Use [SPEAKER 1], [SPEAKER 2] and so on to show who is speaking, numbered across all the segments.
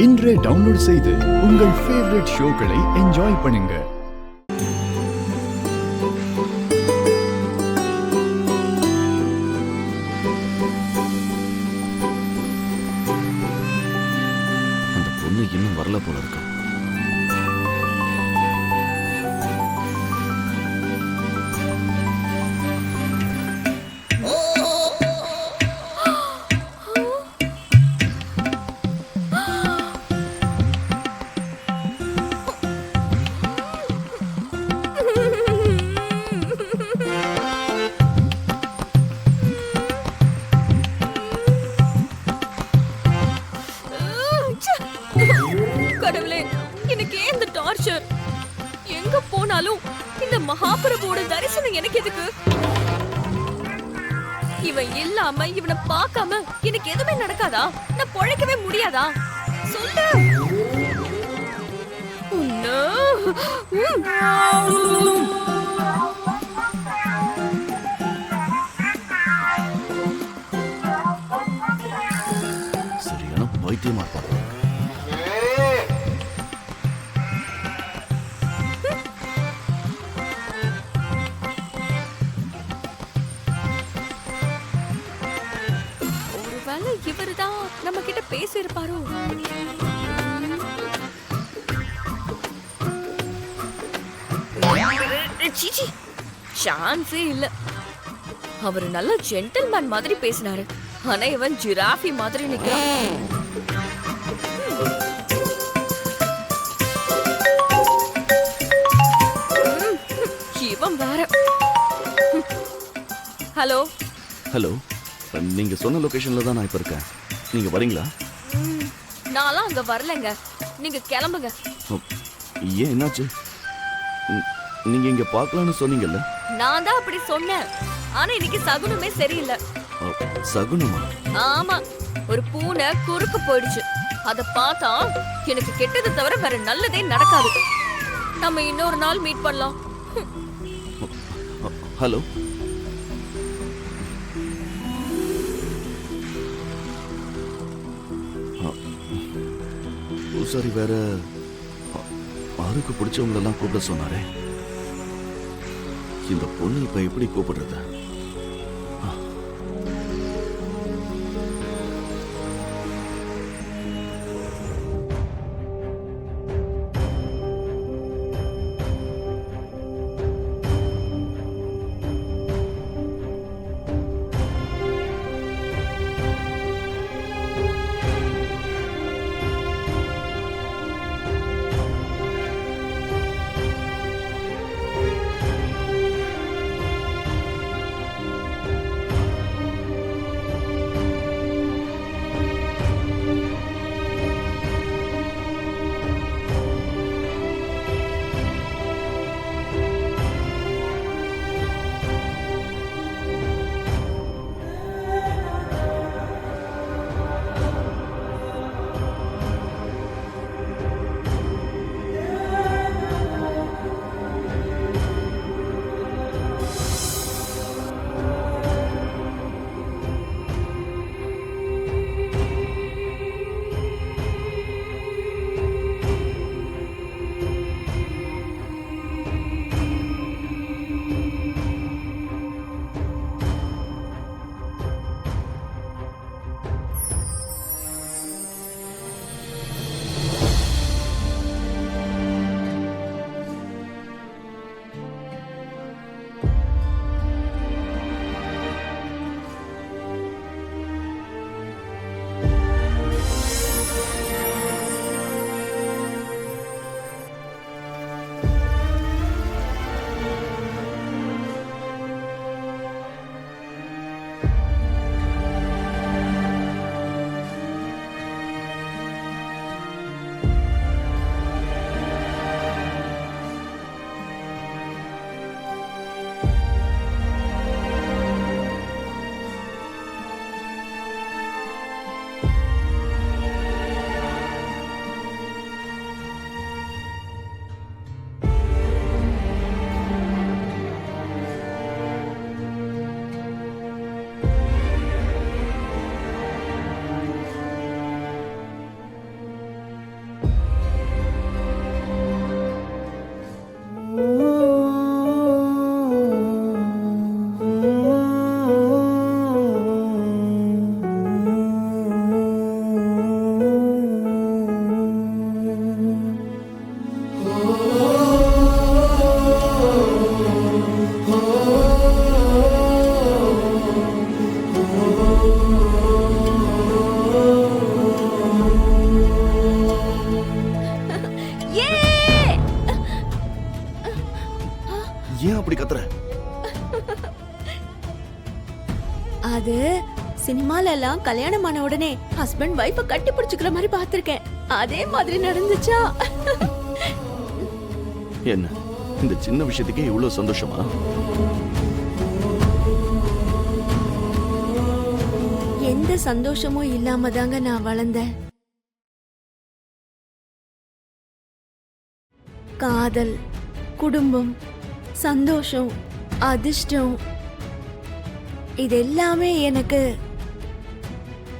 [SPEAKER 1] இன்றே டவுன்லோட் செய்து உங்கள் ஃபேவரட் ஷோக்களை என்ஜாய் பண்ணுங்க.
[SPEAKER 2] அந்த பொண்ணு இன்னும் வரல போல இருக்கு.
[SPEAKER 3] கடவுளே, எனக்கு ஏன் இந்த டார்ச்சர்? எங்க போனாலும் இந்த மகாபிரபுவோட தரிசனம் எனக்கு எதுக்கு? இவன் இல்லாம இவனை பார்க்காம எனக்கு எதுவுமே நடக்காதா? நான் பொழைக்கவே முடியாதா? சொல்லு.
[SPEAKER 2] சரியான பைத்தியமா இருப்பாங்க.
[SPEAKER 3] ஒருவேளை இவருதான் நம்ம கிட்ட பேசி இருப்பாரோ? சீச்சி, சான்ஸே இல்ல. அவரு நல்ல ஜென்டில்மேன் மாதிரி பேசினாரு. ஆனா இவன் ஜிராஃபி மாதிரி நிக்கிறான். இவன் வேற. ஹலோ
[SPEAKER 2] ஹலோ, நீங்க சொன்ன லொகேஷன்ல தான் நான் இப்ப இருக்கேன். நீங்க வரீங்களா?
[SPEAKER 3] நான்லாம் அங்க வரலங்க. நீங்க கிளம்புங்க.
[SPEAKER 2] ஏன், என்னாச்சு? நீங்க இங்க பார்க்கலாம்னு சொன்னீங்கல்ல?
[SPEAKER 3] நான் தான் அப்படி சொன்னேன். ஆனா இன்னைக்கு சகுனமே சரியில்லை.
[SPEAKER 2] சகுனமா?
[SPEAKER 3] ஆமா, ஒரு பூனை குறுக்கு போயிடுச்சு. அத பார்த்தா எனக்கு கெட்டது தவிர வேற நல்லதே நடக்காது. நம்ம இன்னொரு நாள் மீட் பண்ணலாம்.
[SPEAKER 2] ஹலோ, பூசாரி வேற ஆருக்கு பிடிச்சவங்களெல்லாம் கூப்பிட சொன்னாரே. இந்த பொண்ணு இப்ப எப்படி கூப்பிடுறது? அப்படி கத்துற?
[SPEAKER 4] அது சினிமால எல்லாம் கல்யாணம் ஆன உடனே ஹஸ்பண்ட் வைஃப கட்டி பிடிச்சுக்கிற மாதிரி பார்த்திருக்கேன். அதே மாதிரி நடந்துச்சா?
[SPEAKER 2] என்ன இந்த சின்ன விஷயத்துக்கே இவ்வளவு சந்தோஷமா?
[SPEAKER 4] எந்த சந்தோஷமும் இல்லாம தாங்க நான் வளர்ந்தேன். காதல், குடும்பம், சந்தோஷம், அதிர்ஷ்டம் இது எல்லாமே எனக்கு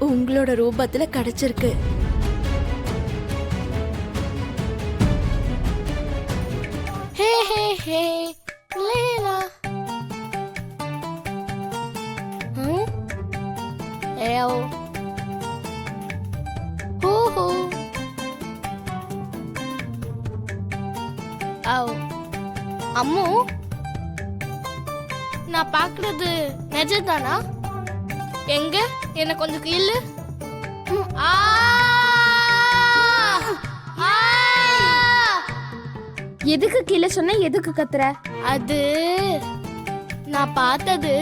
[SPEAKER 4] உங்களோட ரூபத்துல கிடைச்சிருக்கு.
[SPEAKER 5] ஹே ஹே ஹே லேலா. ஏவ் ஹூ ஹூ. ஆவ் அம்மு, நான் பார்க்கறது நிஜம்தானா? எங்க என்ன கொஞ்சம் கிள்ளு. ஆ ஆ.
[SPEAKER 6] எதுக்கு கீழே சொன்ன? எதுக்கு கத்துற?
[SPEAKER 5] அது நான் பார்த்தது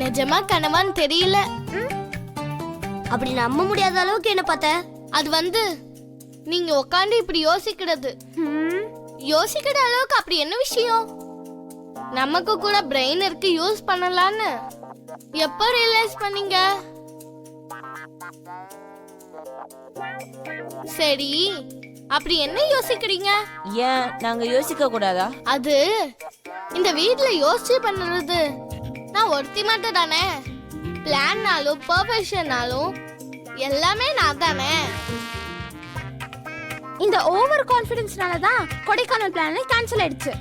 [SPEAKER 5] நிஜமா கனவான்னு தெரியல.
[SPEAKER 6] அப்படி நம்ப முடியாத அளவுக்கு என்ன பார்த்த?
[SPEAKER 5] அது வந்து நீங்க உட்காந்து இப்படி யோசிக்கிறது. யோசிக்கிற அளவுக்கு அப்படி என்ன விஷயம்? நமக்கு கூட பிரெயின் இருக்கு, யூஸ் பண்ணலான்னு எப்ப ரியலைஸ் பண்ணீங்க? சரி, அப்படி என்ன யோசிக்கிறீங்க?
[SPEAKER 7] ஏன் நாங்க யோசிக்க கூடாதா?
[SPEAKER 5] அது இந்த வீட்ல யோசிச்சு பண்ணுறது நான் ஒருத்தி மட்டும் தானே. பிளான்னாலும் பர்ஃபெக்ஷனாலும் எல்லாமே நான் தானே.
[SPEAKER 6] இந்த ஓவர் கான்ஃபிடன்ஸ்னால தான் கொடைக்கானல் பிளான் கேன்சல் ஆயிடுச்சு.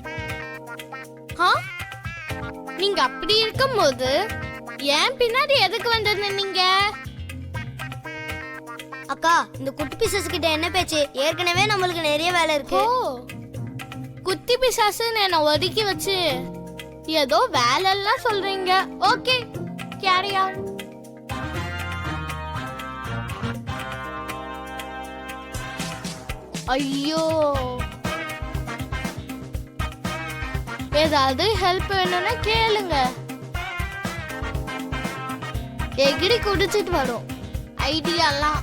[SPEAKER 5] நீங்க அப்படி இருக்கும்போது ஏன் பின்னாடி எதுக்கு வந்தது நீங்க?
[SPEAKER 6] அக்கா, இந்த குட்டி பிசஸ் கிட்ட என்ன பேச்சு? ஏற்கனவே நம்மளுக்கு நிறைய வேலை இருக்கு.
[SPEAKER 5] குட்டி பிசாசுன்னு என்ன ஒதுக்கி வச்சு ஏதோ வேலை எல்லாம் சொல்றீங்க. Okay, carry on. ஐயோ, ஏதாவது ஹெல்ப் வேணும்னா கேளுங்க. எகிரி குடிச்சிட்டு வரும் ஐடியாலாம்.